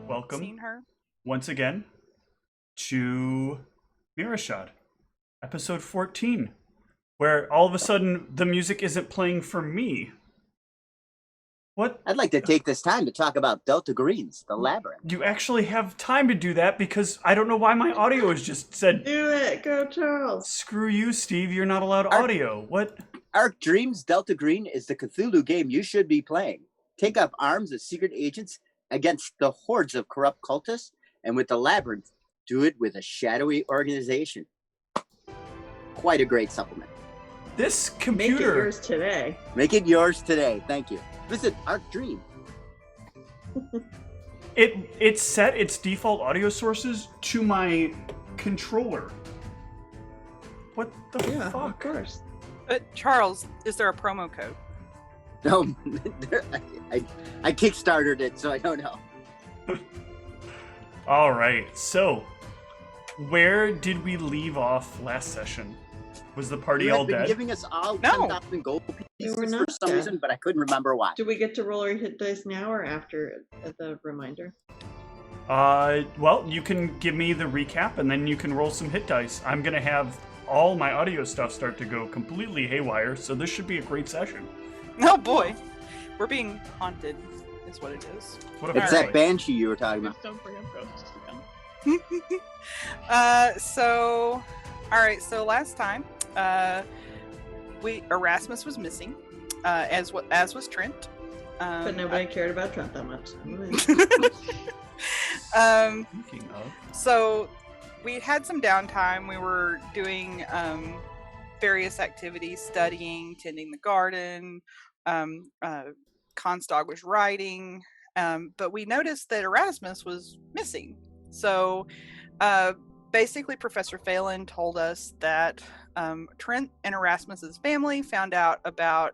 Welcome seen her. once again to Mearachd, episode 14, where all of a sudden the music isn't playing for me. What? I'd like to take this time to talk about Delta Greens, the labyrinth. You actually have time to do that because I don't know why my audio has just said, Do it! Go, Charles! screw you, Steve, you're not allowed audio. What? Arc Dreams Delta Green is the Cthulhu game you should be playing. Take up arms as secret agents against the hordes of corrupt cultists, and with the labyrinth, do it with a shadowy organization. Quite a great supplement. This Make it computer... yours today. Make it yours today. Thank you. Visit Arc Dream. It set its default audio sources to my controller. What the Yeah, fuck? of course. Charles, is there a promo code? No, I kickstarted it, so I don't know. All right, so where did we leave off last session? Was the party You all had been dead? giving us all No. 10,000 gold They were pieces not for some dead. reason, but I couldn't remember why. Do we get to roll our hit dice now or after the reminder? Well, you can give me the recap and then you can roll some hit dice. I'm gonna have all my audio stuff start to go completely haywire, so this should be a great session. Oh boy, we're being haunted, is what it is. What It's about that banshee you were talking about. Just don't bring up ghosts again. So last time, Erasmus was missing, as was Trent. But nobody cared about Trent that much. Speaking of, So we had some downtime. We were doing various activities, studying, tending the garden. Constog was writing, but we noticed that Erasmus was missing. So basically, Professor Phelan told us that Trent and Erasmus's family found out about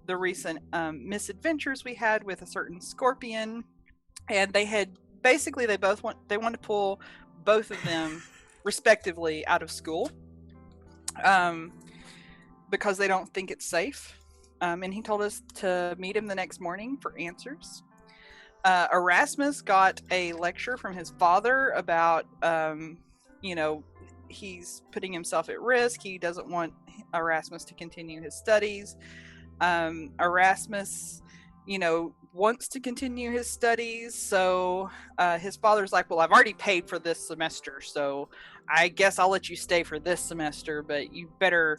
the recent misadventures we had with a certain scorpion, and they wanted to pull both of them respectively out of school because they don't think it's safe. And he told us to meet him the next morning for answers. Erasmus got a lecture from his father about, he's putting himself at risk. He doesn't want Erasmus to continue his studies. Erasmus, wants to continue his studies. So his father's like, well, I've already paid for this semester, so I guess I'll let you stay for this semester, but you better,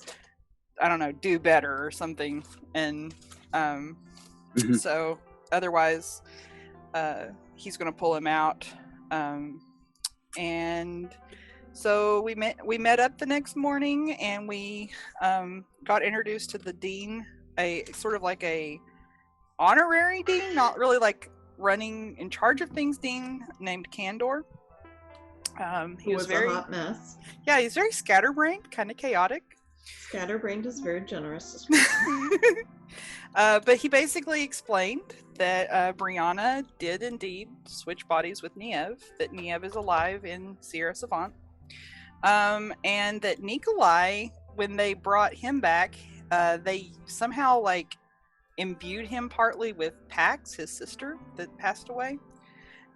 I don't know, do better or something. And so otherwise he's going to pull him out. And so we met up the next morning, and we got introduced to the dean, a sort of like a honorary dean, not really like running in charge of things dean, named Candor. He was very a hot mess. Yeah, he's very scatterbrained, kind of chaotic. Scatterbrained is very generous. But he basically explained that Brianna did indeed switch bodies with Niev, that Niev is alive in Sierra Savant, and that Nikolai, when they brought him back, they somehow imbued him partly with Pax, his sister that passed away.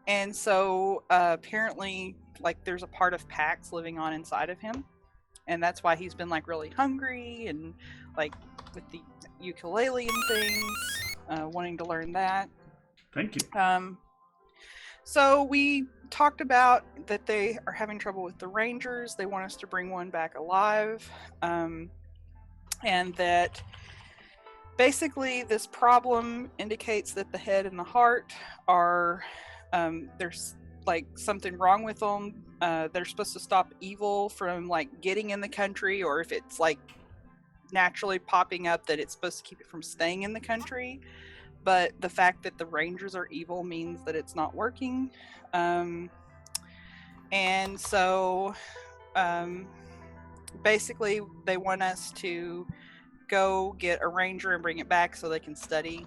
And so apparently there's a part of Pax living on inside of him. And that's why he's been really hungry and with the ukulele and things, wanting to learn that. thank you. So we talked about that they are having trouble with the Rangers. They want us to bring one back alive. And that basically this problem indicates that the head and the heart are, there's something wrong with them. They're supposed to stop evil from getting in the country, or if it's naturally popping up, that it's supposed to keep it from staying in the country. But the fact that the Rangers are evil means that it's not working. And so basically they want us to go get a ranger and bring it back so they can study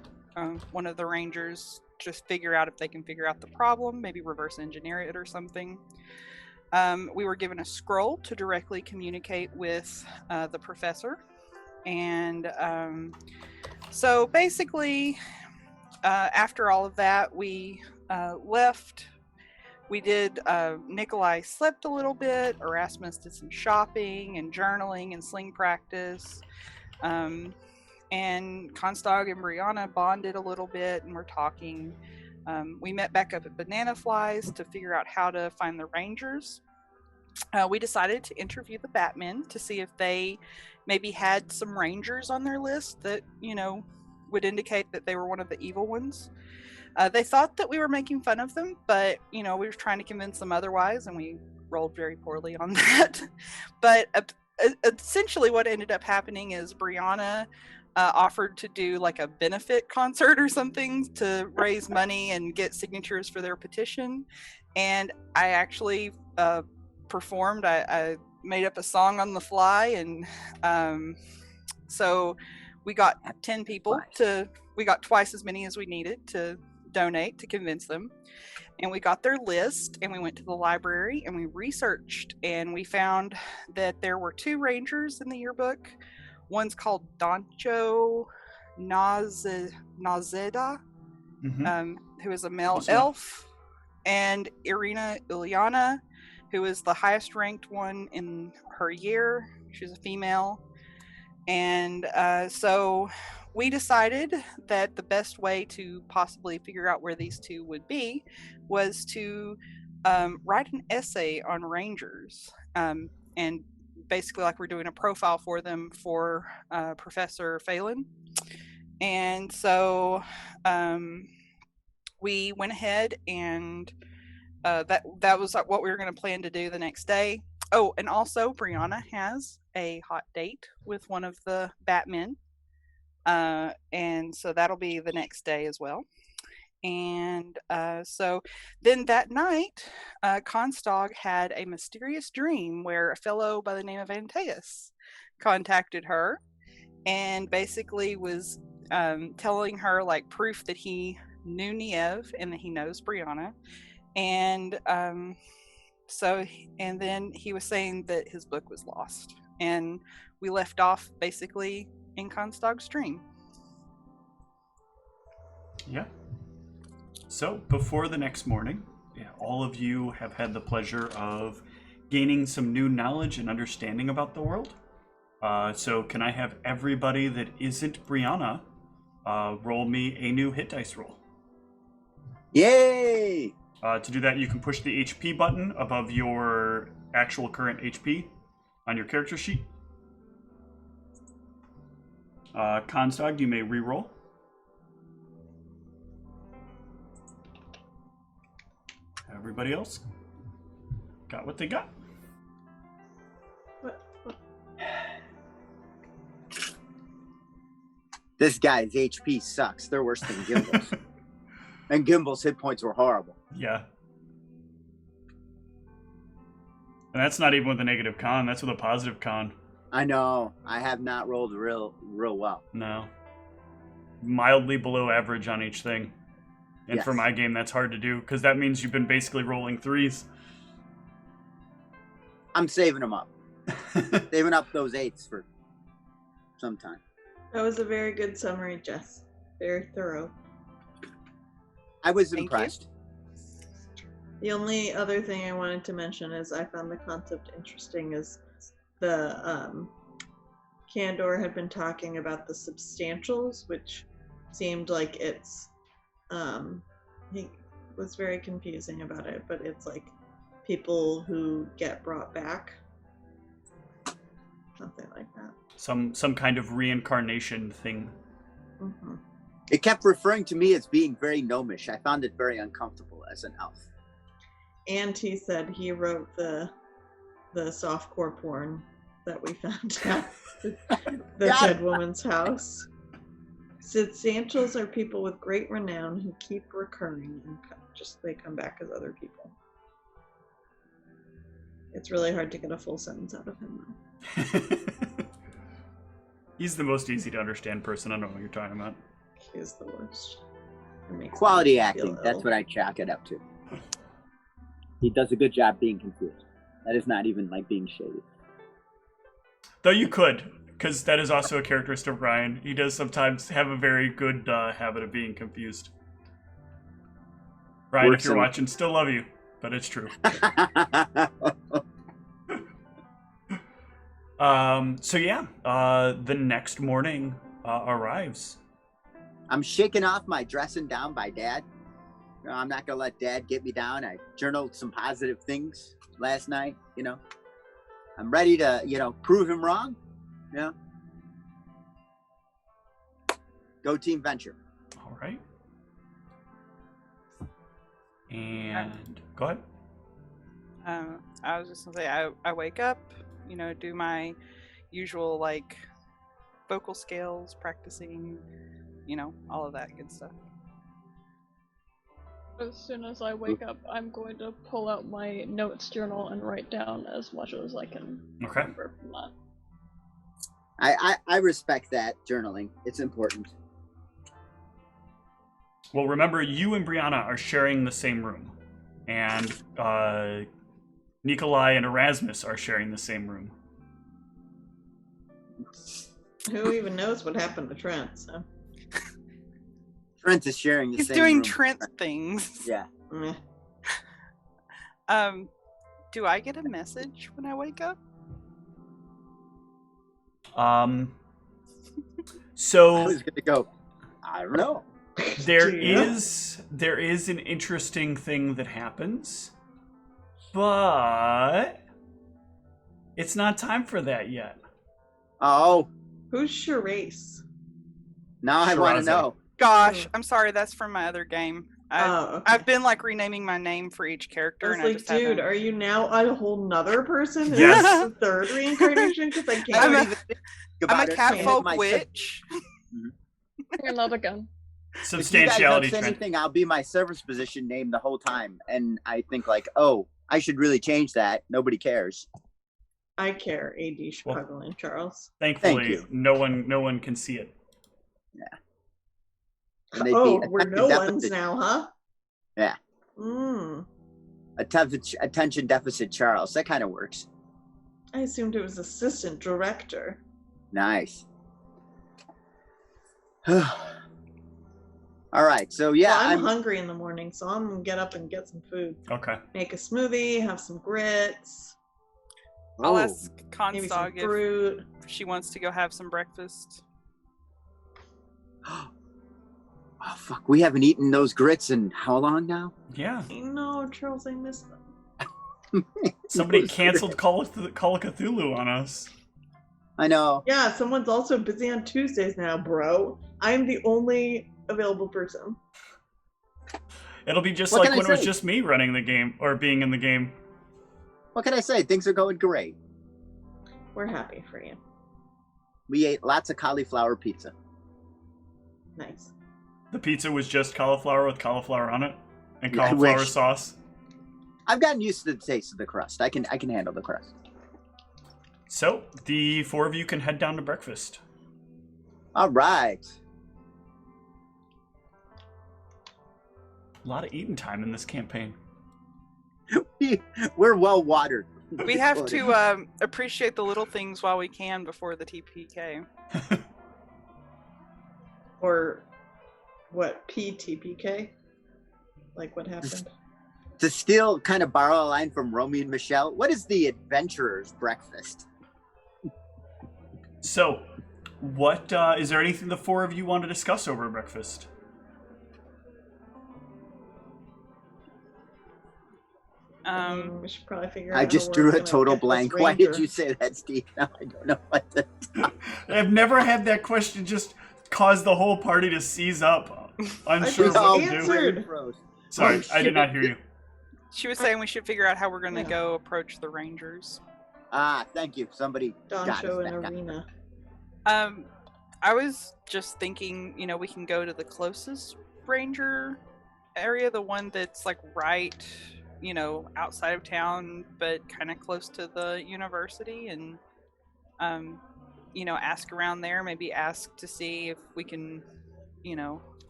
one of the Rangers, just figure out if they can figure out the problem, maybe reverse engineer it or something. We were given a scroll to directly communicate with the professor. And so basically, after all of that, we left We did, Nikolai slept a little bit, Erasmus did some shopping and journaling and sling practice. And Constog and Brianna bonded a little bit and were talking. We met back up at Banana Flies to figure out how to find the Rangers. We decided to interview the Batmen to see if they maybe had some Rangers on their list that, would indicate that they were one of the evil ones. They thought that we were making fun of them, but, we were trying to convince them otherwise, and we rolled very poorly on that. But essentially what ended up happening is Brianna offered to do like a benefit concert or something to raise money and get signatures for their petition. And I actually performed. I made up a song on the fly, and so we got 10 people we got twice as many as we needed to donate to convince them. And we got their list, and we went to the library and we researched, and we found that there were 2 Rangers in the yearbook. One's called Doncho Nazeda, who is a male elf, and Irina Ilyana, who is the highest ranked one in her year. She's a female. And so we decided that the best way to possibly figure out where these 2 would be was to write an essay on Rangers. And basically like we're doing a profile for them for Professor Phelan. And so we went ahead and that was what we were going to plan to do the next day. Oh, and also Brianna has a hot date with one of the Batmen. And so that'll be the next day as well. And so then that night, Constog had a mysterious dream where a fellow by the name of Antaeus contacted her and basically was telling her like proof that he knew Niev and that he knows Brianna. And and then he was saying that his book was lost. And we left off basically in Constog's dream. Yeah. So, before the next morning, all of you have had the pleasure of gaining some new knowledge and understanding about the world. So, can I have everybody that isn't Brianna roll me a new hit dice roll? Yay! To do that, you can push the HP button above your actual current HP on your character sheet. Constog, you may re-roll. Everybody else got what they got. What? This guy's HP sucks. They're worse than Gimbel's. And Gimbel's hit points were horrible. Yeah. And that's not even with a negative con. That's with a positive con. I know. I have not rolled real well. No. Mildly below average on each thing. And Yes. for my game, that's hard to do, because that means you've been basically rolling 3s. I'm saving them up. Saving up those 8s for some time. That was a very good summary, Jess. Very thorough. I was Thank impressed. The only other thing I wanted to mention is I found the concept interesting is the Candor had been talking about the substantials, which seemed like it's he was very confusing about it, but it's like people who get brought back. Something like that. Some kind of reincarnation thing. Mm-hmm. It kept referring to me as being very gnomish. I found it very uncomfortable as an elf. And he said he wrote the softcore porn that we found out the dead woman's house. Substantials are people with great renown who keep recurring and they come back as other people. It's really hard to get a full sentence out of him though. He's the most easy to understand person. I don't know what you're talking about. He is the worst. It makes Quality me feel acting. ill. That's what I chalk it up to. He does a good job being confused. That is not even like being shady. Though you could, because that is also a characteristic of Ryan. He does sometimes have a very good habit of being confused. Ryan, if you're watching, still love you. but it's true. The next morning arrives. I'm shaking off my dressing down by Dad. You know, I'm not gonna let Dad get me down. I journaled some positive things last night. You know, I'm ready to prove him wrong. You know, go Team Venture. All right. And go ahead. I was just gonna say I wake up, do my usual like vocal scales, practicing, all of that good stuff. As soon as I wake up, I'm going to pull out my notes journal and write down as much as I can remember from that. I respect that journaling. It's important. Well, remember, you and Brianna are sharing the same room, and Nikolai and Erasmus are sharing the same room. Who even knows what happened to Trent? So. Trent is sharing the He's same doing room. Trent things. Yeah. Do I get a message when I wake up? So I was gonna go. I don't know. there is an interesting thing that happens, but it's not time for that yet. Oh, Who's Charisse? now I want to Shiraz. know. Gosh, I'm sorry, that's from my other game. Okay. I've been like renaming my name for each character, I was and I like, just dude, haven't. are you now a whole nother person? Is Yes. this the third reincarnation? Because I I can't. don't I'm a- even think about I'm a it. catfolk My- witch. You're not again. If you guys Substantiality don't say trend. anything, I'll be my service position name the whole time, and I think like, oh, I should really change that. Nobody cares. I care, AD Chicago and Charles. Thankfully, you. no one can see it. And they'd Oh, be we're attention no deficit- ones now, huh? Yeah. Attention deficit Charles. That kind of works. I assumed it was assistant director. Nice. All right, so yeah, Well, I'm I'm hungry in the morning, so I'm gonna get up and get some food. Okay. Make a smoothie, have some grits, I'll Oh, ask maybe some Constog if fruit. she wants to go have some breakfast. oh fuck, we haven't eaten those grits in how long now? Yeah. I know, Charles, I missed them. Somebody Those canceled Call of Cthulhu on us. I know. Yeah, someone's also busy on Tuesdays now, bro. I'm the only available person. It'll be just What like can I when it was say? just me running the game or being in the game. What can I say? Things are going great. We're happy for you. We ate lots of cauliflower pizza. Nice. The pizza was just cauliflower with cauliflower on it and Yeah, I cauliflower wish. sauce. I've gotten used to the taste of the crust. I can handle the crust. So the four of you can head down to breakfast. All right. A lot of eating time in this campaign. We're well watered. We have to appreciate the little things while we can before the TPK. Or what, PTPK? Like what happened? To still kind of borrow a line from Romeo and Michelle, what is the adventurer's breakfast? So, what is there anything the four of you want to discuss over breakfast? We should probably figure out. I how just we're drew a gonna total get this blank. Why did ranger. you say that, Steve? Now I don't know what to. I've never had that question just cause the whole party to seize up, unsure just what to do. answered. Sorry, Oh, I did not hear you. She was saying we should figure out how we're going to Yeah. go approach the Rangers. Ah, thank you. Somebody got us Doncho and back on. Arena. I was just thinking, we can go to the closest Ranger area, the one that's like right, outside of town, but kind of close to the university, and ask around there. Maybe ask to see if we can,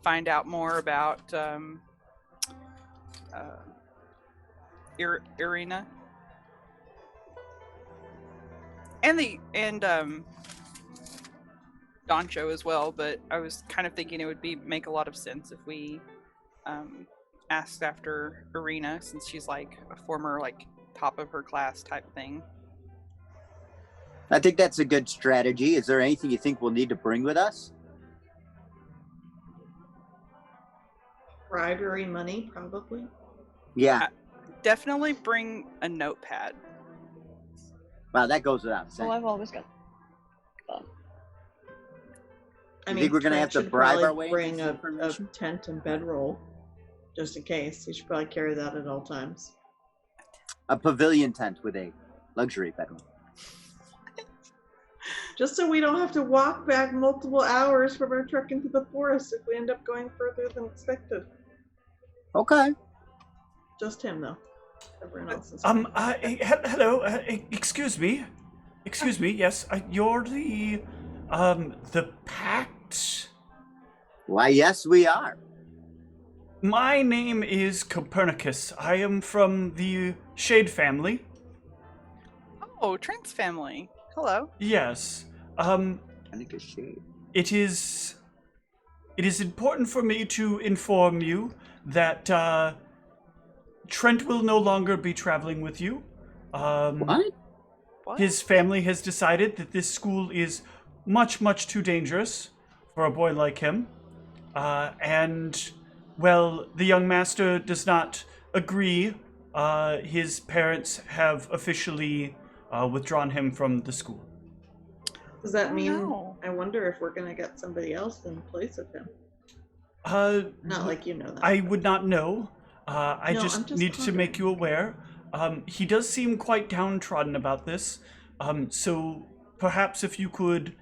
find out more about Irina and Doncho as well. But I was kind of thinking it would make a lot of sense if we asks after Irina, since she's like a former like top of her class type thing. I think that's a good strategy. Is there anything you think we'll need to bring with us? Bribery money, probably. Yeah. Definitely bring a notepad. Wow, that goes without Well, saying. I've always got. You think we're gonna have to Trent should bribe probably our way into bring this a information? tent and bedroll, just in case. He should probably carry that at all times. A pavilion tent with a luxury bedroom. Just so we don't have to walk back multiple hours from our trek into the forest if we end up going further than expected. Okay. Just him, though. Everyone else is. Hello. Excuse me. Yes, you're the Pact. Why, yes, we are. My name is Copernicus. I am from the Shade family. Oh, Trent's family. Hello. Yes. I think it's shade. It is important for me to inform you that Trent will no longer be traveling with you. What? What? His family has decided that this school is much, much too dangerous for a boy like him. And, well, the young master does not agree. His parents have officially withdrawn him from the school. Does that Oh, mean? no. I wonder if we're gonna get somebody else in place of him. Not like you know that. I would not know. I No, just I'm just need to make you aware. He does seem quite downtrodden about this. So perhaps if you could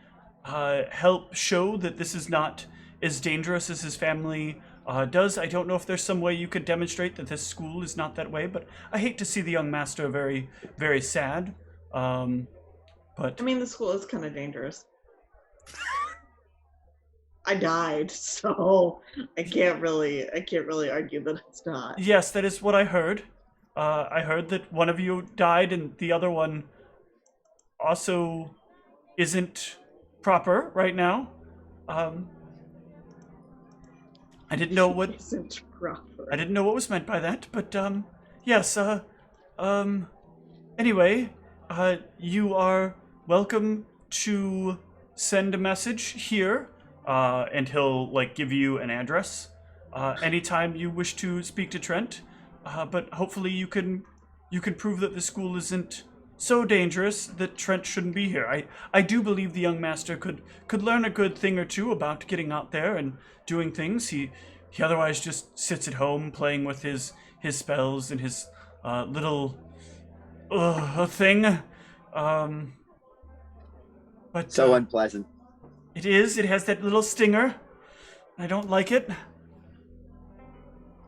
help show that this is not as dangerous as his family does. I don't know if there's some way you could demonstrate that this school is not that way, but I hate to see the young master very, very sad. But I mean, the school is kind of dangerous. I died, so I can't really argue that it's not. yes, that is what I heard. I heard that one of you died and the other one also isn't proper right now. I didn't know what Isn't proper. I didn't know what was meant by that, but yes. Anyway, you are welcome to send a message here, and he'll like give you an address anytime you wish to speak to Trent. But hopefully you can prove that the school isn't so dangerous that Trent shouldn't be here. I do believe the young master could learn a good thing or two about getting out there and doing things. He otherwise just sits at home playing with his spells and his little thing. But So unpleasant. it is. It has that little stinger. I don't like it.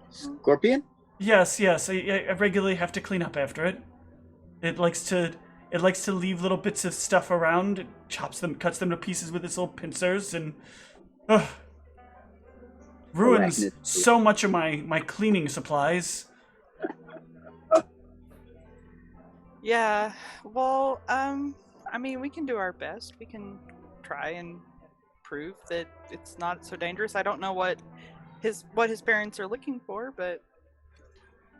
Scorpion? Yes. I regularly have to clean up after it. It likes to leave little bits of stuff around. It cuts them to pieces with its little pincers, and ruins Arachnid. so much of my cleaning supplies. Yeah. Well, I mean, we can do our best. We can try and prove that it's not so dangerous. I don't know what his parents are looking for, but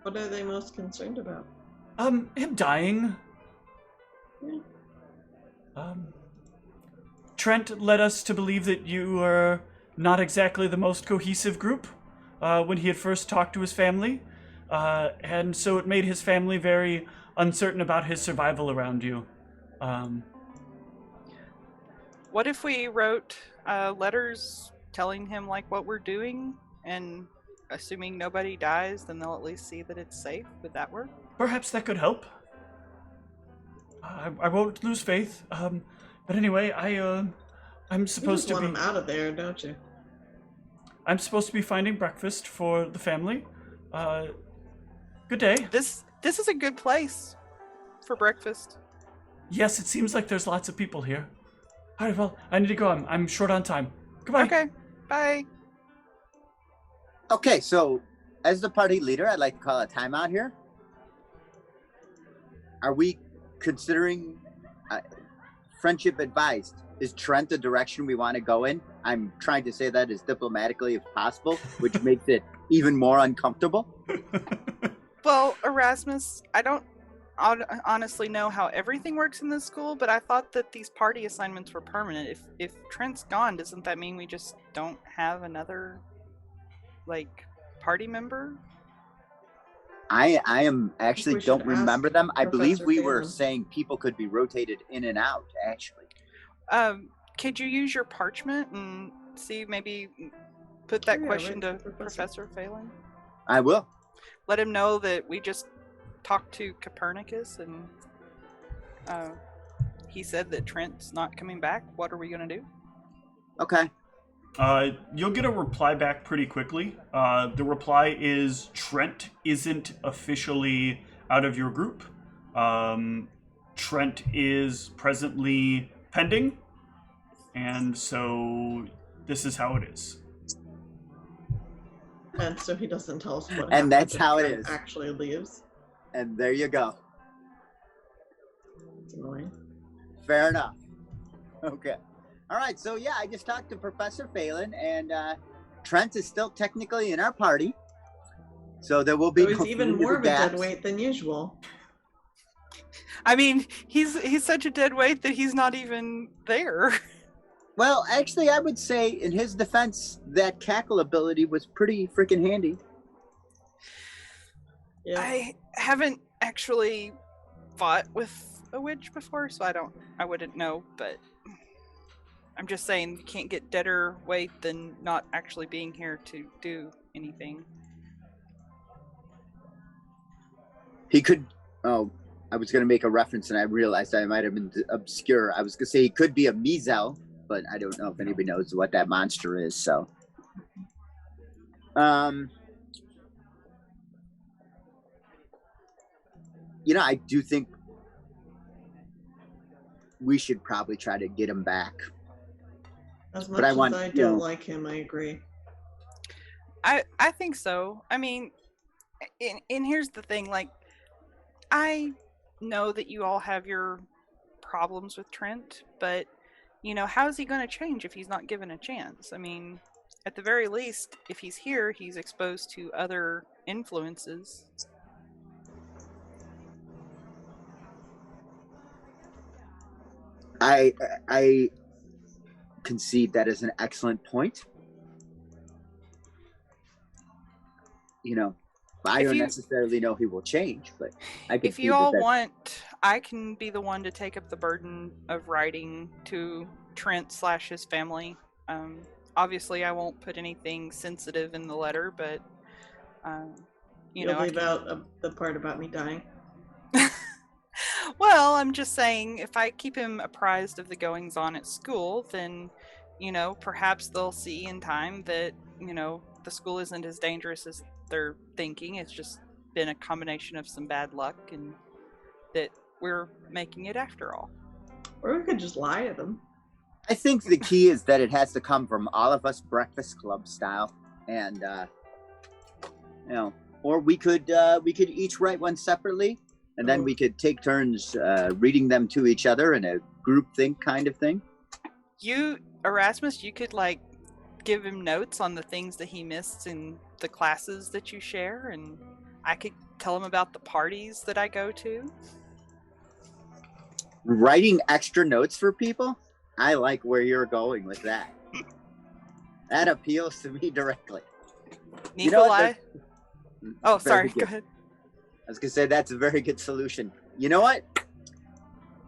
What are they most concerned about? Him dying. Yeah. Trent led us to believe that you were not exactly the most cohesive group when he had first talked to his family, and so it made his family very uncertain about his survival around you. what if we wrote letters telling him like what we're doing, and assuming nobody dies, then they'll at least see that it's safe? Would that work? Perhaps that could help. I won't lose faith. But anyway, I'm You supposed just to want be. him out of there, don't you? I'm supposed to be finding breakfast for the family. Good day. This is a good place for breakfast. Yes, it seems like there's lots of people here. All right, well, I need to go. I'm short on time. Goodbye. Okay. Bye. Okay, so as the party leader, I'd like to call a timeout here. Are we considering friendship advised? Is Trent the direction we want to go in? I'm trying to say that as diplomatically as possible, which makes it even more uncomfortable. Well, Erasmus, I don't honestly know how everything works in this school, but I thought that these party assignments were permanent. If Trent's gone, doesn't that mean we just don't have another, like, party member? I am actually we should don't remember ask them. I believe Professor we were Phelan. saying people could be rotated in and out, actually. Could you use your parchment and see, maybe put that Yeah, question right, to to Professor. Professor Phelan? I will. Let him know that we just talked to Copernicus and he said that Trent's not coming back. What are we going to do? Okay. You'll get a reply back pretty quickly. The reply is Trent isn't officially out of your group. Trent is presently pending, and so this is how it is. And so he doesn't tell us what And happens that's if how it Trent is. actually leaves. And there you go. It's annoying. Fair enough. Okay. All right. So yeah, I just talked to Professor Phelan, and Trent is still technically in our party. So there will be. So he's no even few more of a dead gaps. weight than usual. I mean, he's such a dead weight that he's not even there. Well, actually, I would say in his defense, that cackle ability was pretty freaking handy. Yeah. I haven't actually fought with a witch before, so I wouldn't know, but I'm just saying you can't get deader weight than not actually being here to do anything. He could. Oh, I was going to make a reference, and I realized I might have been obscure. I was going to say he could be a Mizel, but I don't know if anybody knows what that monster is. So, you know, I do think we should probably try to get him back. As much But I as want, I you don't know- like him, I agree. I think so. I mean, and here's the thing, like, I know that you all have your problems with Trent, but, you know, how is he going to change if he's not given a chance? I mean, at the very least, if he's here, he's exposed to other influences. I concede that is an excellent point. You know, I If don't you- necessarily know he will change, but I can If see you all that. want, I can be the one to take up the burden of writing to Trent / his family. Obviously, I won't put anything sensitive in the letter, but you know, You'll I leave can... out the part about me dying. Well, I'm just saying, if I keep him apprised of the goings on at school, then, you know, perhaps they'll see in time that, you know, the school isn't as dangerous as they're thinking. It's just been a combination of some bad luck, and that we're making it after all. Or we could just lie to them. I think the key is that it has to come from all of us, Breakfast Club style, and you know, or we could each write one separately, and then we could take turns reading them to each other in a group think kind of thing. You, Erasmus, you could, like, give him notes on the things that he missed in the classes that you share, and I could tell him about the parties that I go to. Writing extra notes for people, I like where you're going with that. That appeals to me directly. You know what, Nikolai? Oh, Very sorry, good. go ahead. I was gonna say that's a very good solution. You know what?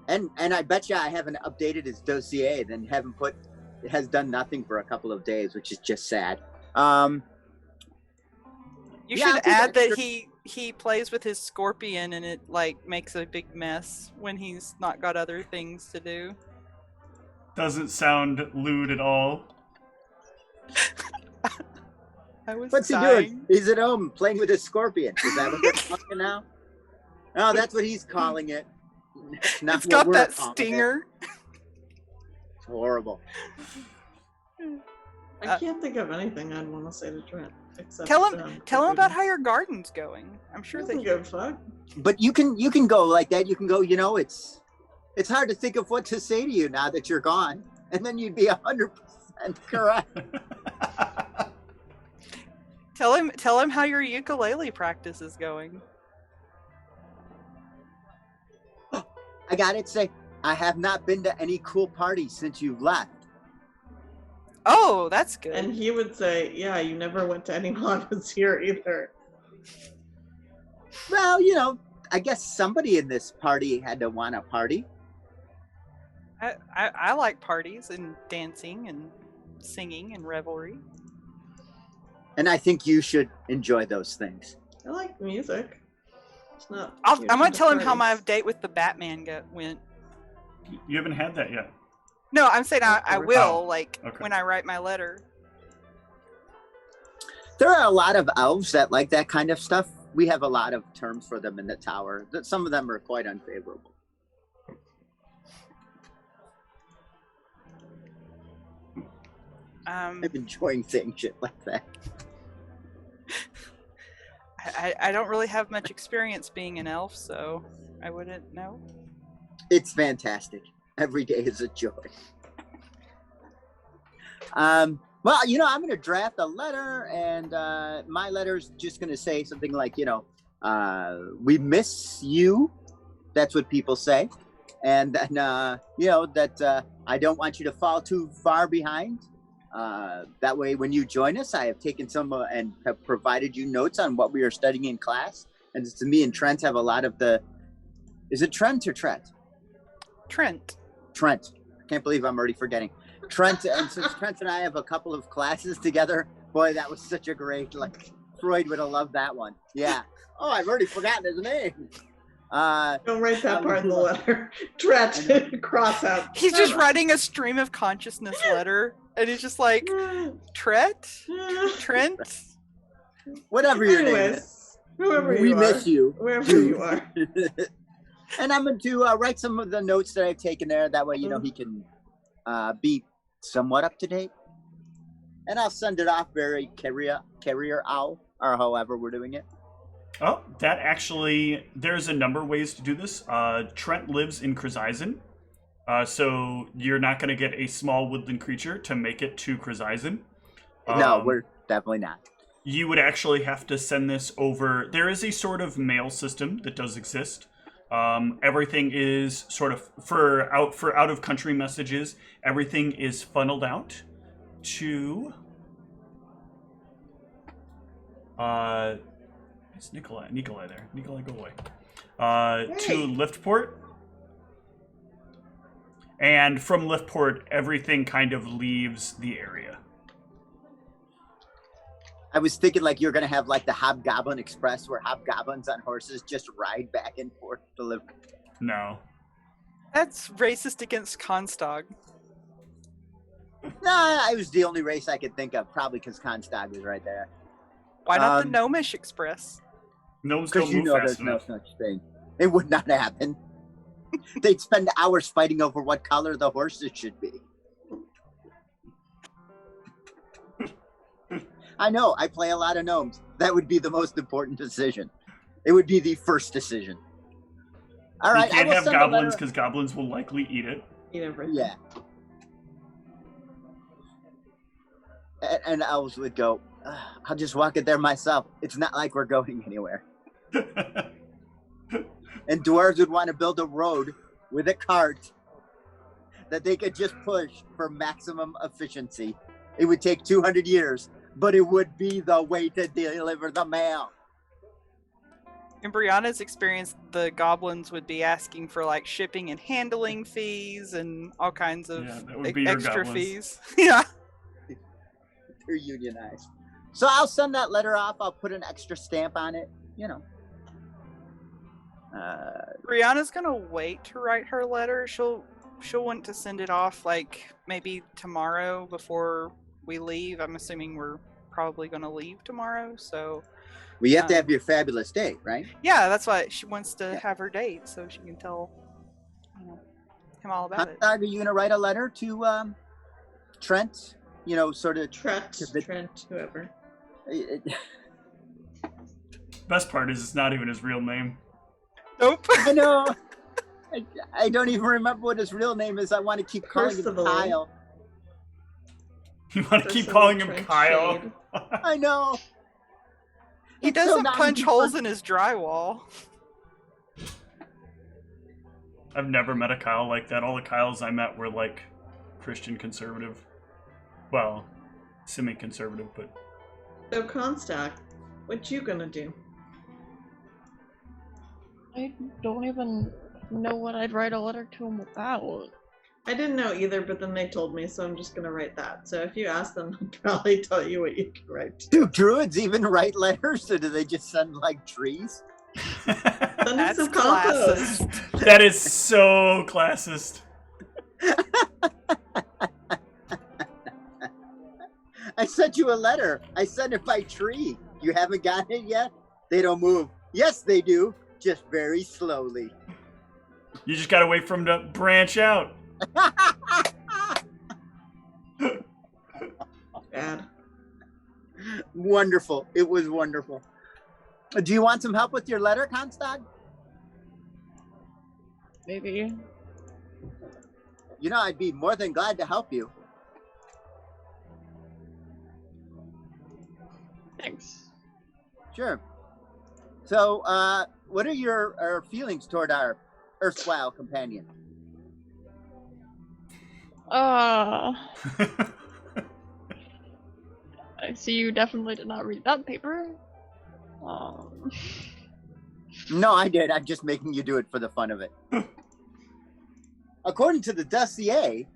And I bet you I haven't updated his dossier, then haven't put. It has done nothing for a couple of days, which is just sad. You Yeah, I should think add that extra- he plays with his scorpion, and it, like, makes a big mess when he's not got other things to do. Doesn't sound lewd at all. I was What's he dying. doing? He's at home playing with his scorpion. Is that what they're calling now? No, that's what he's calling it. Not It's what got we're that calling it. stinger. It's horrible. I can't think of anything I'd want to say to Trent. Except, Tell him about goodness. how your garden's going. I'm He sure doesn't that give a fuck. But you can go like that. You can go. You know, it's hard to think of what to say to you now that you're gone, and then you'd be 100% correct. Tell him how your ukulele practice is going. I gotta say, I have not been to any cool parties since you left. Oh, that's good. And he would say, yeah, you never went to any while I was here either. Well, I guess somebody in this party had to want a party. I like parties and dancing and singing and revelry. And I think you should enjoy those things. I like music. It's not. I'm gonna tell him how parties. my date with the Batman went. You haven't had that yet. No, I'm saying I will, Oh, like, okay. when I write my letter. There are a lot of elves that like that kind of stuff. We have a lot of terms for them in the tower. Some of them are quite unfavorable. I'm enjoying saying shit like that. I don't really have much experience being an elf, so I wouldn't know. It's fantastic. Every day is a joy. Well, I'm going to draft a letter, and my letter's just going to say something like, we miss you. That's what people say. And then, that I don't want you to fall too far behind. That way, when you join us, I have taken some and have provided you notes on what we are studying in class. And to me and Trent have a lot of the... Is it Trent or Trent? Trent. Trent. I can't believe I'm already forgetting. Trent, and since Trent and I have a couple of classes together, boy, that was such a great, Freud would have loved that one. Yeah. Oh, I've already forgotten his name. Don't write that part in the letter. Trent, cross out. He's just writing a stream of consciousness letter, and he's just like, Trent? Whatever your name is. Whoever you we are. miss you. Wherever you are. And I'm going to write some of the notes that I've taken there. That way, he can be somewhat up to date. And I'll send it off very carrier owl, or however we're doing it. Oh, there's a number of ways to do this. Trent lives in Krzyzin, so you're not going to get a small woodland creature to make it to Krzyzin. No, we're definitely not. You would actually have to send this over. There is a sort of mail system that does exist. Everything is sort of for out of country messages. Everything is funneled out to. It's Nikolai there. Nikolai, go away. To Liftport. And from Liftport, everything kind of leaves the area. I was thinking you're going to have the Hobgoblin Express where hobgoblins on horses just ride back and forth to live. No. That's racist against Constog. Nah, it was the only race I could think of, probably because Constog was right there. Why not the Gnomish Express? Gnomes don't Because move there's fast no enough. such thing. It would not happen. They'd spend hours fighting over what color the horses should be. I know, I play a lot of gnomes. That would be the most important decision. It would be the first decision. All right, You can't I will have send a goblins letter- because goblins will likely eat it. Eat everything. Yeah. And elves would go, I'll just walk it there myself. It's not like we're going anywhere. And dwarves would want to build a road with a cart that they could just push for maximum efficiency. It would take 200 years, but it would be the way to deliver the mail. In Brianna's experience, the goblins would be asking for shipping and handling fees and all kinds of that would be your extra goblins. fees. Yeah. They're unionized. So I'll send that letter off. I'll put an extra stamp on it, Brianna's gonna wait to write her letter. She'll want to send it off maybe tomorrow before we leave. I'm assuming we're probably gonna leave tomorrow, so Well, you have to have your fabulous date, right? yeah, that's why she wants to have her date so she can tell him all about it. Are you going to write a letter to Trent? Sort of... Trent, whoever. Best part is it's not even his real name. Nope. I know. I don't even remember what his real name is. I want to keep calling him Percival. Kyle. You want to keep Percival calling him Trent Kyle? Shade. I know. He It's so doesn't not punch even holes fun. in his drywall. I've never met a Kyle like that. All the Kyles I met were like Christian conservative. Well, semi-conservative, but So, Constack, what you gonna do? I don't even know what I'd write a letter to him about. I didn't know either, but then they told me, so I'm just gonna write that. So if you ask them, they'll probably tell you what you can write. Do druids even write letters, or do they just send like trees? Send us That's some compost. classist. that is so classist. I sent you a letter. I sent it by tree. You haven't gotten it yet? They don't move. Yes, they do. Just very slowly. You just gotta wait for them to branch out. Bad. Wonderful. It was wonderful. Do you want some help with your letter, Constag? Maybe. You know, I'd be more than glad to help you. Thanks. Sure. So, what are your feelings toward our erstwhile companion? I see you definitely did not read that paper. No, I did. I'm just making you do it for the fun of it. According to the dossier,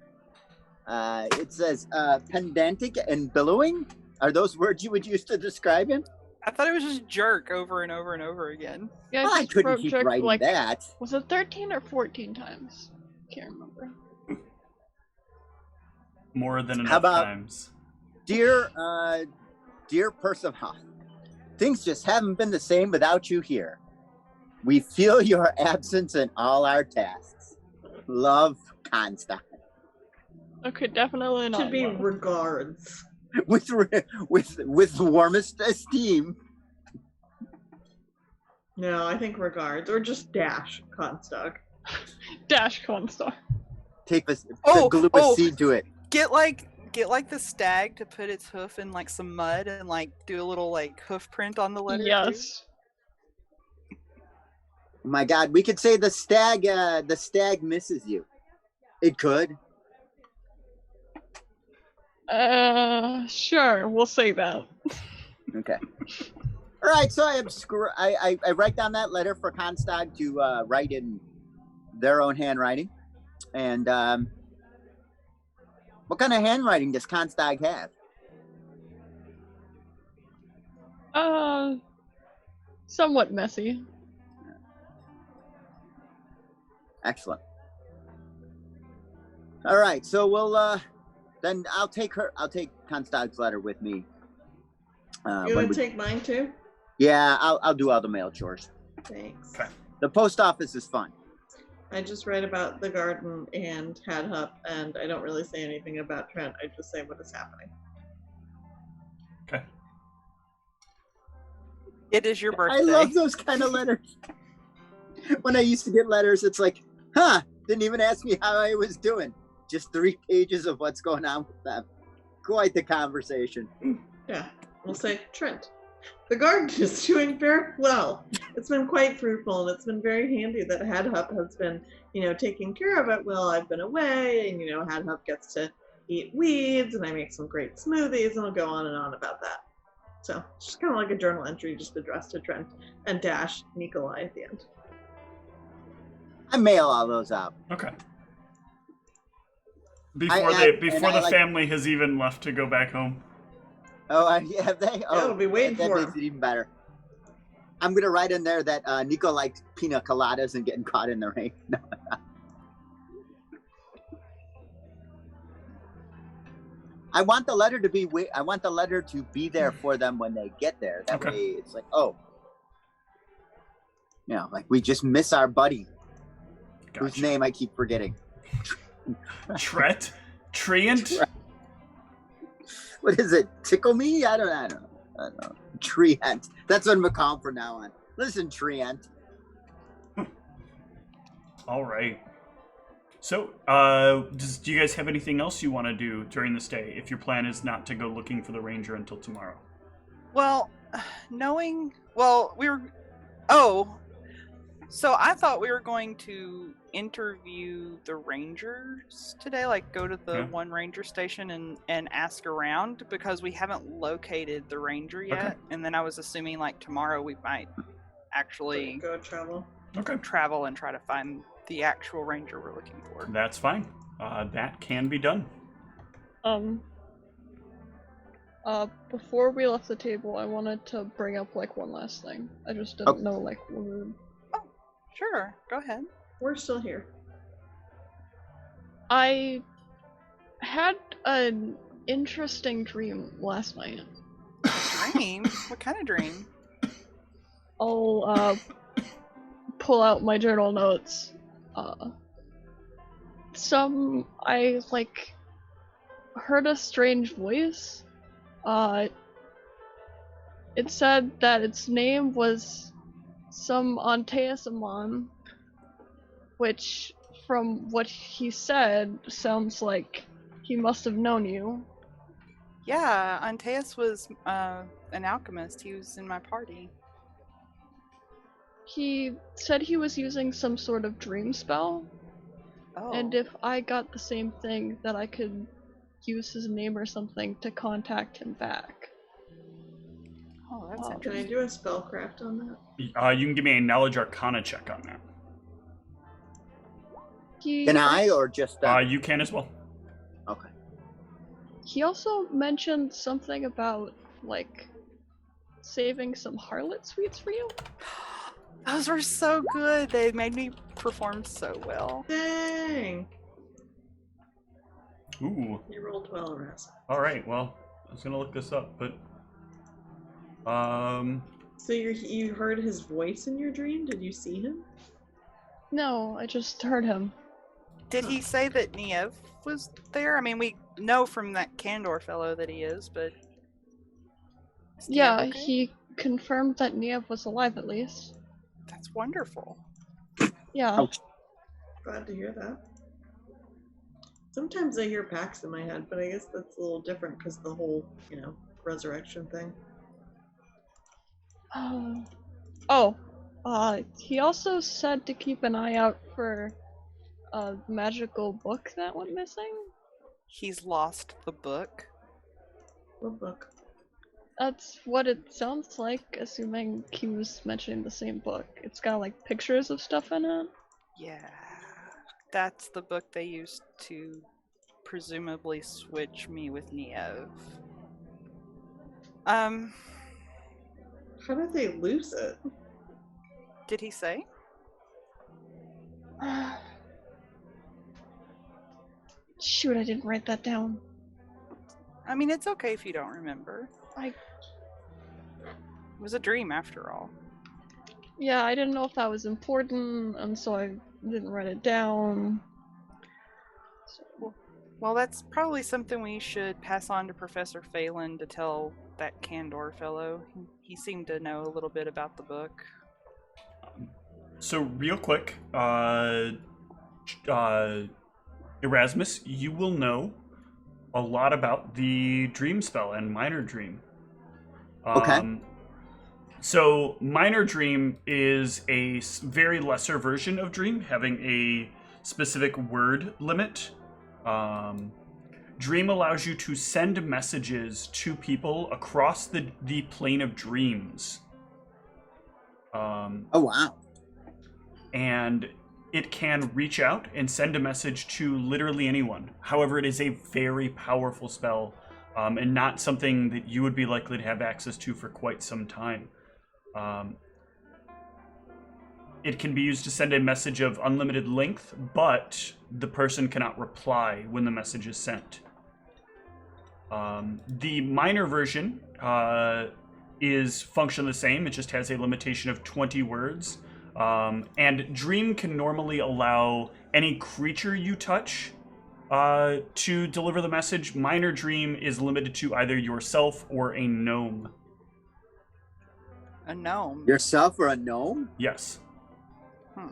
it says pedantic and billowing. Are those words you would use to describe him? I thought it was just jerk over and over and over again. Yeah, Well, I just couldn't wrote keep jerk, writing like, that. was it 13 or 14 times? Can't remember. More than enough How about- times. Dear Percival, things just haven't been the same without you here. We feel your absence in all our tasks. Love, Constance. Okay, definitely not. Should be love. regards. with warmest esteem. No, I think regards. Or just dash Comstock. Dash Cornstar. Take a Oh, glue a oh. seed to it. Get like the stag to put its hoof in like some mud and like do a little like hoof print on the letter. too. Yes. Oh my God, we could say the stag misses you. It could. Sure, we'll say that. Okay. All right, so I write down that letter for Constag to write in their own handwriting. And what kind of handwriting does Constag have? Somewhat messy. Excellent. All right, so we'll then I'll take Constag's letter with me. You when would we- take mine too? Yeah, I'll do all the mail chores. Thanks. Okay. The post office is fun. I just write about the garden and Hadhup, and I don't really say anything about Trent. I just say what is happening. Okay. It is your birthday. I love those kind of letters. When I used to get letters, it's like, didn't even ask me how I was doing. Just 3 pages of what's going on with them. Quite the conversation. Yeah, we'll say Trent. The garden is doing very well. It's been quite fruitful, and it's been very handy that Hadhup has been, taking care of it while I've been away. And Hadhup gets to eat weeds, and I make some great smoothies, and I'll go on and on about that. So it's just kind of like a journal entry, just addressed to Trent and dash Nikolai at the end. I mail all those out. Okay. Before the family has even left to go back home. Oh, have they? Oh, I'll be waiting that for makes him. it even better. I'm gonna write in there that Nico likes pina coladas and getting caught in the rain. No. I want the letter to be there for them when they get there. That Okay. way, it's like, like we just miss our buddy, whose Gotcha. name I keep forgetting. Tret? Treant? What is it? Tickle me? I don't know. Treant. That's what I'm gonna call him from now on. Listen, Treant. All right. So, do you guys have anything else you want to do during this day if your plan is not to go looking for the ranger until tomorrow? Well, Knowing, well, oh, so I thought we were going to interview the rangers today, like go to the Yeah. one ranger station and ask around because we haven't located the ranger yet. Okay. And then I was assuming like tomorrow we might actually Go travel. Okay. travel and try to find the actual ranger we're looking for. That's fine. That can be done. Before we left the table, I wanted to bring up like one last thing. I just didn't know like what we would... Sure, go ahead. We're still here. I had an interesting dream last night. Dream? What kind of dream? I'll pull out my journal notes. I like heard a strange voice. It said that its name was some Anteasamon, which, from what he said, sounds like he must have known you. Yeah, Antaeus was an alchemist. He was in my party. He said he was using some sort of dream spell, Oh. and if I got the same thing, that I could use his name or something to contact him back. Oh, that's Can I interesting. do a spellcraft on that? You can give me a knowledge arcana check on that. Can I or just You can as well. Okay. He also mentioned something about, like, saving some harlot sweets for you? Those were so good. They made me perform so well. Dang! Ooh. You rolled well, Raz. All right. Well, I was gonna look this up, but So you heard his voice in your dream? Did you see him? No, I just heard him. Did he say that Niev was there? I mean, we know from that Candor fellow that he is, but... Is Niev Yeah, okay? he confirmed that Niev was alive at least. That's wonderful. Yeah. Oh. Glad to hear that. Sometimes I hear Pax in my head, but I guess that's a little different because the whole, resurrection thing. He also said to keep an eye out for a magical book that went missing. He's lost the book. What book? That's what it sounds like, assuming he was mentioning the same book. It's got like pictures of stuff in it. Yeah. That's the book they used to presumably switch me with Niev. How did they lose it? Did he say? Shoot, I didn't write that down. I mean, it's okay if you don't remember. It was a dream after all. Yeah, I didn't know if that was important, and so I didn't write it down. Well, that's probably something we should pass on to Professor Phelan to tell that Candor fellow. He seemed to know a little bit about the book. So real quick, Erasmus, you will know a lot about the dream spell and minor dream. Okay. So minor dream is a very lesser version of dream, having a specific word limit. Dream allows you to send messages to people across the plane of dreams. Oh, wow. And it can reach out and send a message to literally anyone. However, it is a very powerful spell, and not something that you would be likely to have access to for quite some time. It can be used to send a message of unlimited length, but the person cannot reply when the message is sent. The minor version is functionally the same. It just has a limitation of 20 words. And Dream can normally allow any creature you touch to deliver the message. Minor Dream is limited to either yourself or a gnome. A gnome? Yourself or a gnome? Yes. Hmm.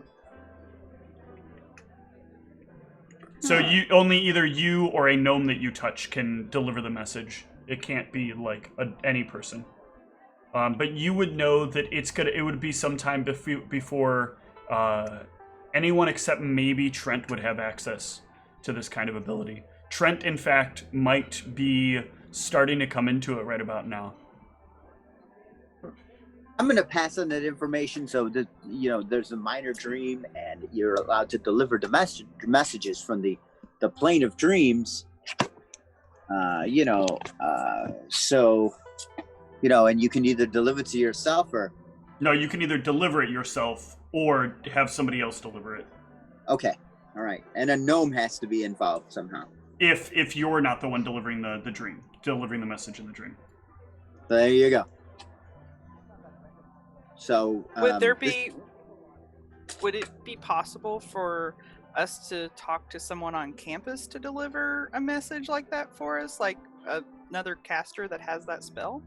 So you only either you or a gnome that you touch can deliver the message. It can't be like any person. But you would know that it would be sometime before anyone except maybe Trent would have access to this kind of ability. Trent, in fact, might be starting to come into it right about now. I'm going to pass on that information so that, there's a minor dream and you're allowed to deliver the messages from the plane of dreams. And you can either deliver it to yourself or... No, you can either deliver it yourself or have somebody else deliver it. Okay. All right. And a gnome has to be involved somehow. If you're not the one delivering the dream, delivering the message in the dream. There you go. So would it be possible for us to talk to someone on campus to deliver a message like that for us, like another caster that has that spell?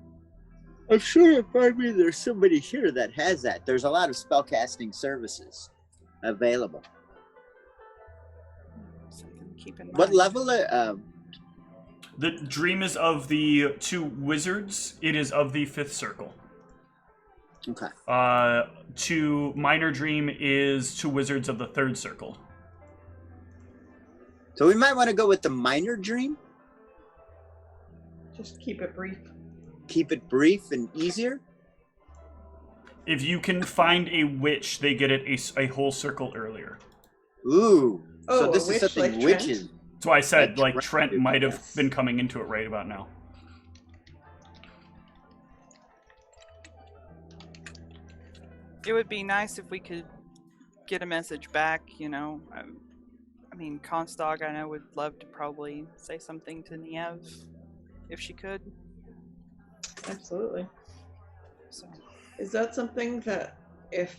I'm sure there's somebody here that has that. There's a lot of spellcasting services available. Something to keep in mind. What level? The dream is of the 2 wizards. It is of the 5th circle. Okay. To minor dream is 2 wizards of the 3rd circle. So we might want to go with the minor dream. Just keep it brief. Keep it brief and easier. If you can find a witch, they get it a whole circle earlier. Ooh. Oh, so this a is witch something like witches. Trent? That's why I said, Like Trent Trent, might have yes. been coming into it right about now. It would be nice if we could get a message back, I mean, Constog, I know, would love to probably say something to Niev if she could. Absolutely. So, Is that something that if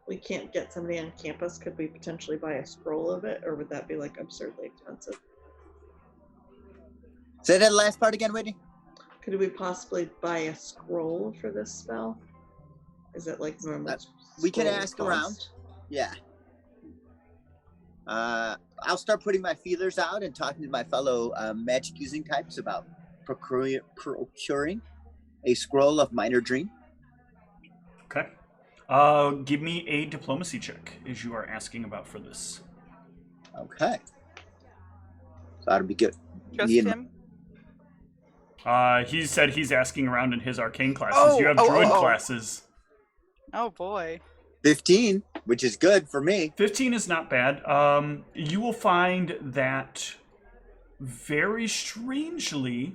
we can't get somebody on campus, could we potentially buy a scroll of it, or would that be like absurdly expensive? Say that last part again, Whitney. Could we possibly buy a scroll for this spell? Is it like normal? We can scroll ask cost? around. Yeah. I'll start putting my feelers out and talking to my fellow magic using types about procuring a scroll of minor dream. Okay. Give me a diplomacy check as you are asking about for this. Okay. So that'll be good. just Me and- him? He said he's asking around in his arcane classes. You have druid classes. Oh boy. 15, which is good for me. 15 is not bad. You will find that very strangely,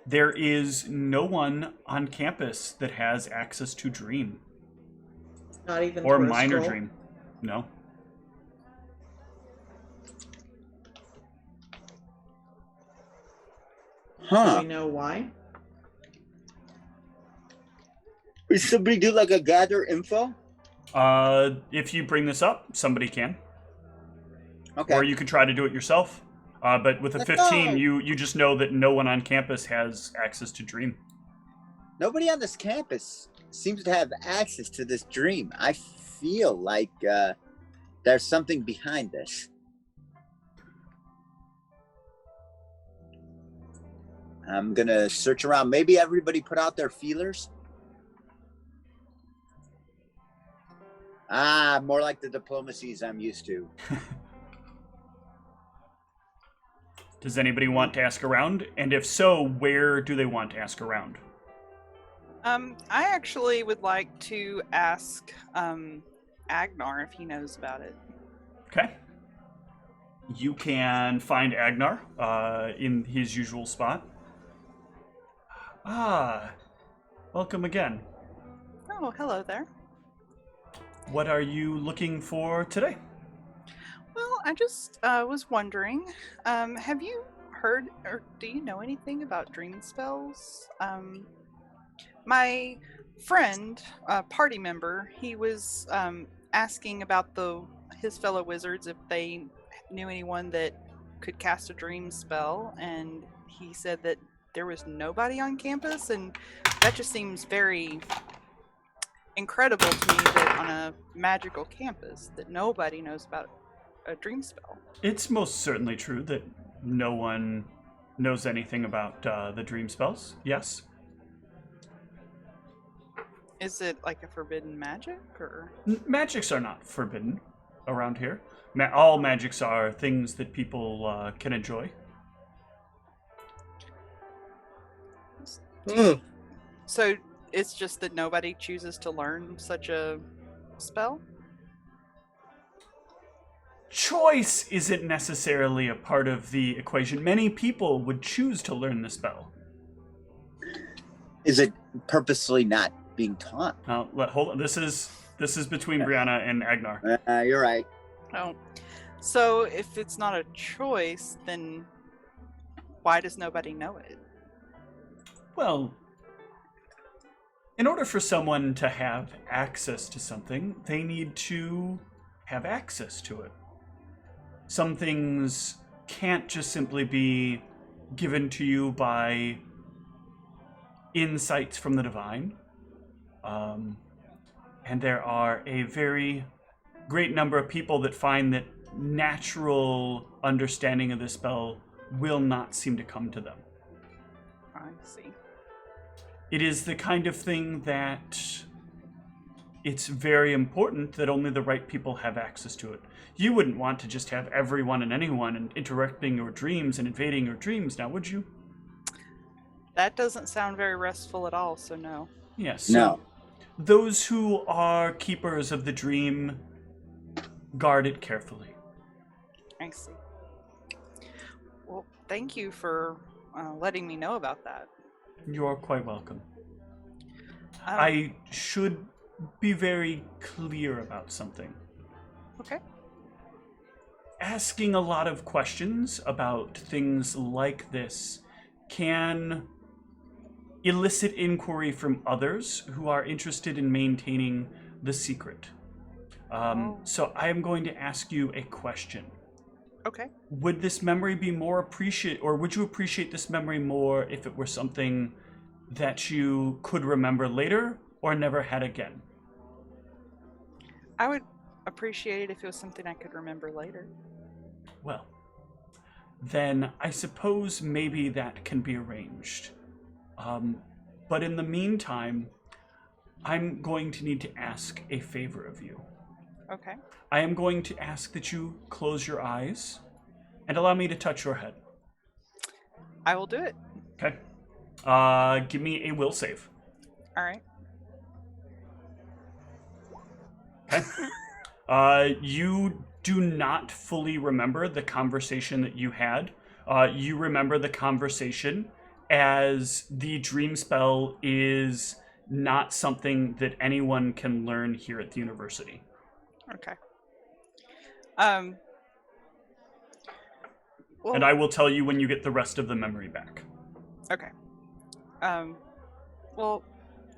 there is no one on campus that has access to Dream. Not even Or through a Minor scroll? Dream. No. Do Huh. we know why? Did somebody do like a gather info? If you bring this up, somebody can. Okay. Or you could try to do it yourself. But with a Let's 15, go. you just know that no one on campus has access to Dream. Nobody on this campus seems to have access to this dream. I feel like there's something behind this. I'm gonna search around. Maybe everybody put out their feelers. More like the diplomacies I'm used to. Does anybody want to ask around? And if so, where do they want to ask around? I actually would like to ask Agnar if he knows about it. Okay. You can find Agnar in his usual spot. Welcome again. Oh, hello there. What are you looking for today? Well, I just was wondering, have you heard or do you know anything about dream spells? My friend, party member, he was asking about his fellow wizards if they knew anyone that could cast a dream spell, and he said that there was nobody on campus, and that just seems very incredible to me that on a magical campus that nobody knows about a dream spell. It's most certainly true that no one knows anything about the dream spells. Yes. Is it like a forbidden magic, or? Magics are not forbidden around here. All magics are things that people can enjoy. So it's just that nobody chooses to learn such a spell? Choice isn't necessarily a part of the equation. Many people would choose to learn the spell. Is it purposely not being taught? Hold on. This is between Brianna and Agnar. You're right. Oh. So if it's not a choice, then why does nobody know it? Well, in order for someone to have access to something, they need to have access to it. Some things can't just simply be given to you by insights from the divine. And there are a very great number of people that find that natural understanding of the spell will not seem to come to them. I see. It is the kind of thing that it's very important that only the right people have access to it. You wouldn't want to just have everyone and anyone interrupting your dreams and invading your dreams, now would you? That doesn't sound very restful at all, so no. Yes. So No. those who are keepers of the dream guard it carefully. I see. Well, thank you for letting me know about that. You're quite welcome. I should be very clear about something. Okay. Asking a lot of questions about things like this can elicit inquiry from others who are interested in maintaining the secret. So I am going to ask you a question. Okay. Would this memory be more or would you appreciate this memory more if it were something that you could remember later or never had again? I would appreciate it if it was something I could remember later. Well, then I suppose maybe that can be arranged. But in the meantime, I'm going to need to ask a favor of you. Okay. I am going to ask that you close your eyes and allow me to touch your head. I will do it. Okay. Give me a will save. All right. Okay. You do not fully remember the conversation that you had. You remember the conversation as the dream spell is not something that anyone can learn here at the university. Okay. Well, and I will tell you when you get the rest of the memory back. Okay. Well,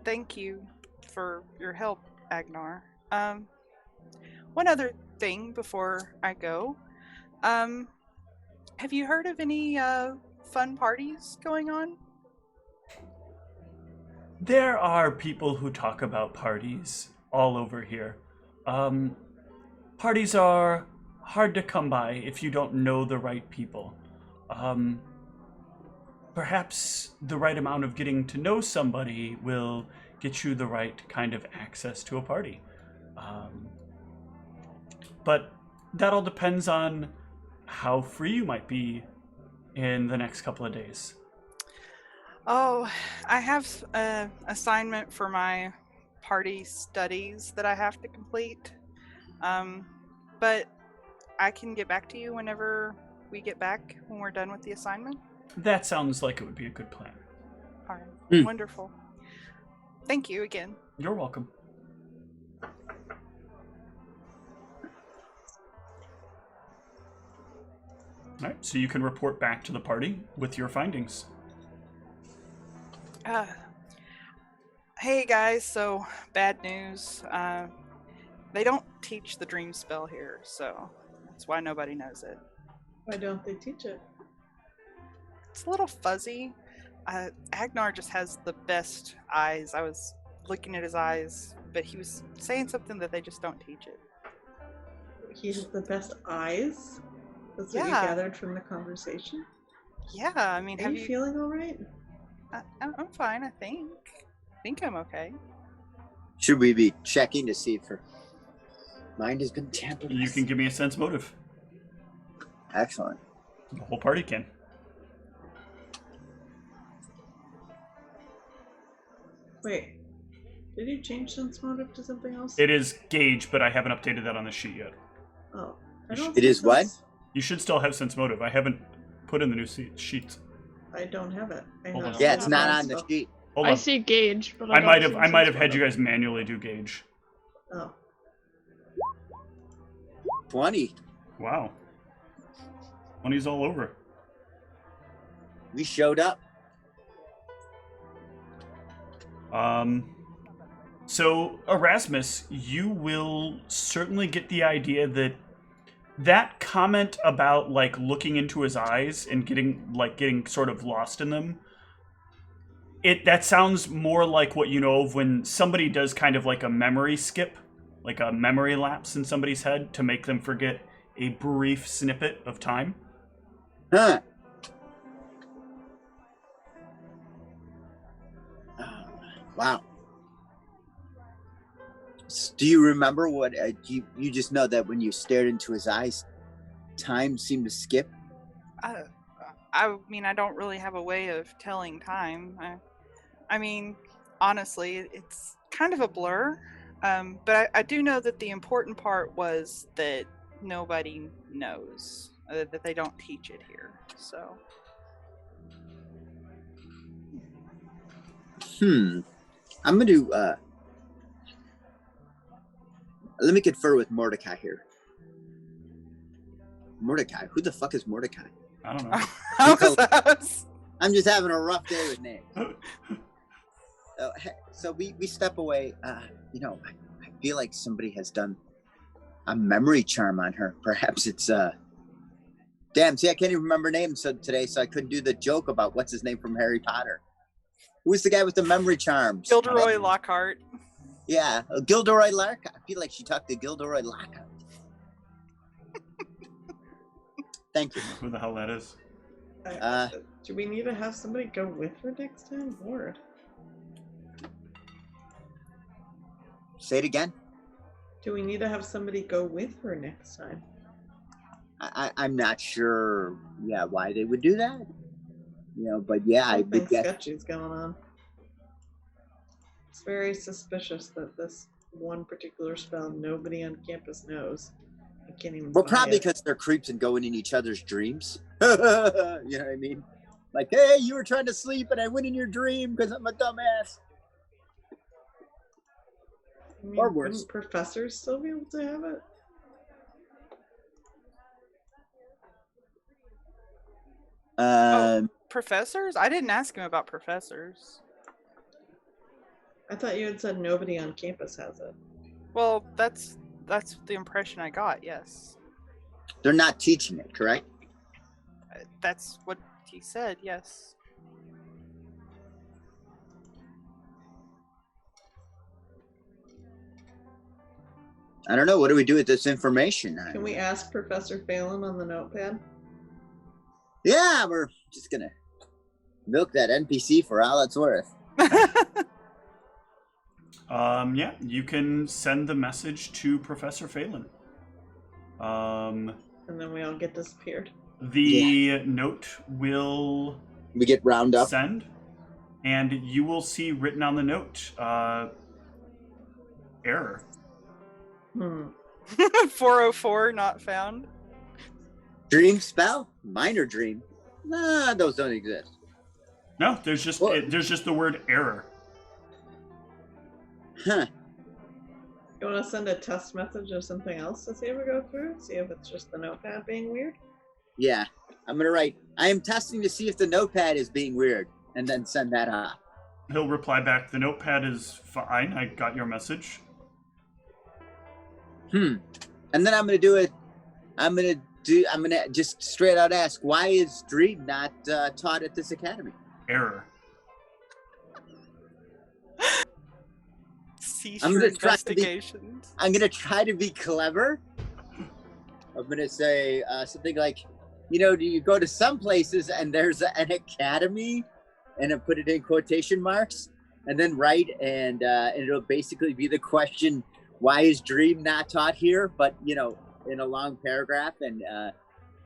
thank you for your help, Agnar. One other thing before I go. Have you heard of any fun parties going on? There are people who talk about parties all over here. Parties are hard to come by if you don't know the right people. Perhaps the right amount of getting to know somebody will get you the right kind of access to a party. But that all depends on how free you might be in the next couple of days. Oh, I have an assignment for my party studies that I have to complete. But I can get back to you whenever we get back, when we're done with the assignment. That sounds like it would be a good plan. All right. Wonderful. Thank you again. You're welcome. All right, so you can report back to the party with your findings. Hey guys, so bad news. They don't teach the dream spell here, so that's why nobody knows it. Why don't they teach it? It's a little fuzzy. Agnar just has the best eyes. I was looking at his eyes, but he was saying something that they just don't teach it. He has the best eyes? That's what you Yeah. gathered from the conversation? Yeah, I mean, Are have you you... feeling all right? I'm fine, I think. I think I'm okay. Should we be checking to see if her mind has been tampered with? You can give me a sense motive. Excellent. The whole party can. Wait, did you change sense motive to something else? It is gauge, but I haven't updated that on the sheet yet. Oh, I don't. It is think that's- what? You should still have sense motive. I haven't put in the new sheets. I don't have it. Hold on. Yeah, it's not on the sheet. Hold I on. see gauge, but I don't might see have sense had you motive. guys manually do gauge. Oh, 20. Wow. Money's all over. We showed up. So Erasmus, you will certainly get the idea that that comment about like looking into his eyes and getting sort of lost in them, that sounds more like what you know of when somebody does kind of like a memory skip, like a memory lapse in somebody's head to make them forget a brief snippet of time. Huh. Wow. Do you remember what you just know that when you stared into his eyes, time seemed to skip? I mean, I don't really have a way of telling time. I mean, honestly, it's kind of a blur. But I do know that the important part was that nobody knows, that they don't teach it here. So. I'm going to, let me confer with Mordecai here. Mordecai? Who the fuck is Mordecai? I don't know. I'm just having a rough day with names. So we step away. I feel like somebody has done a memory charm on her. Perhaps it's, damn, see, I can't even remember names today, so I couldn't do the joke about what's his name from Harry Potter. Who's the guy with the memory charms? Gilderoy Lockhart. Yeah, Gilderoy Lockhart. I feel like she talked to Gilderoy Lockhart. Thank you. Who the hell that is? do we need to have somebody go with her next time? Lord. Say it again. Do we need to have somebody go with her next time? I'm not sure, why they would do that. But yeah, I Something would guess. sketchy's going on. It's very suspicious that this one particular spell nobody on campus knows. I can't even. Well, buy probably it. because they're creeps and going in each other's dreams. You know what I mean? Like, hey, you were trying to sleep and I went in your dream because I'm a dumbass. I mean, or worse. Wouldn't professors still be able to have it? Professors? I didn't ask him about professors. I thought you had said nobody on campus has it. Well, that's the impression I got. Yes, They're not teaching it, correct? that's what he said. Yes. I don't know. What do we do with this information? Can we ask Professor Phelan on the notepad? Yeah, we're just gonna milk that NPC for all it's worth. Yeah, you can send the message to Professor Phelan. And then we all get disappeared. The note will We get round up. send, and you will see written on the note, error. 404 not found. Dream spell? Minor dream? Nah, those don't exist. No, there's just What? there's just the word error. Huh. You want to send a test message or something else to see if we go through? See if it's just the notepad being weird? Yeah, I'm gonna write, I am testing to see if the notepad is being weird, and then send that off. He'll reply back, the notepad is fine, I got your message. And then I'm gonna do it. I'm gonna just straight out ask, why is Dream not taught at this academy? Error. Cease I'm your gonna try to be- investigations. I'm gonna try to be clever. I'm gonna say something like, do you go to some places and there's an academy, and I put it in quotation marks, and then write, and it'll basically be the question, why is dream not taught here? But, you know, in a long paragraph, and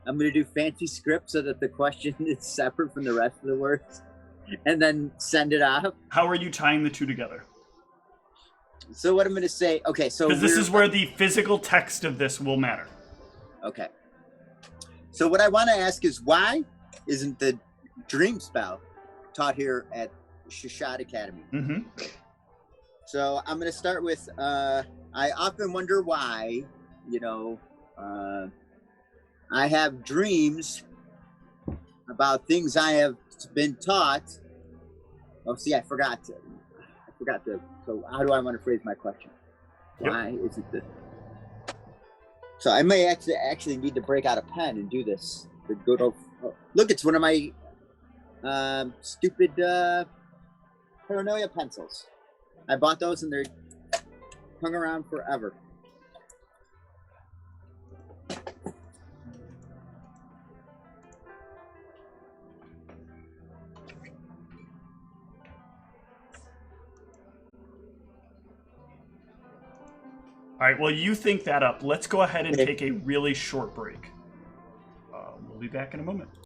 I'm going to do fancy script so that the question is separate from the rest of the words, and then send it off. How are you tying the two together? So what I'm going to say, okay, so because this is where the physical text of this will matter. Okay. So what I want to ask is, why isn't the dream spell taught here at Shishad Academy? Mm-hmm. So I'm going to start with, I often wonder why, you know, I have dreams about things I have been taught. Oh, see, I forgot to, so how do I want to phrase my question? Why isn't this? So I may actually need to break out a pen and do this. The good old, look, it's one of my stupid paranoia pencils. I bought those and they're hung around forever. All right, well, you think that up. Let's go ahead and take a really short break. We'll be back in a moment.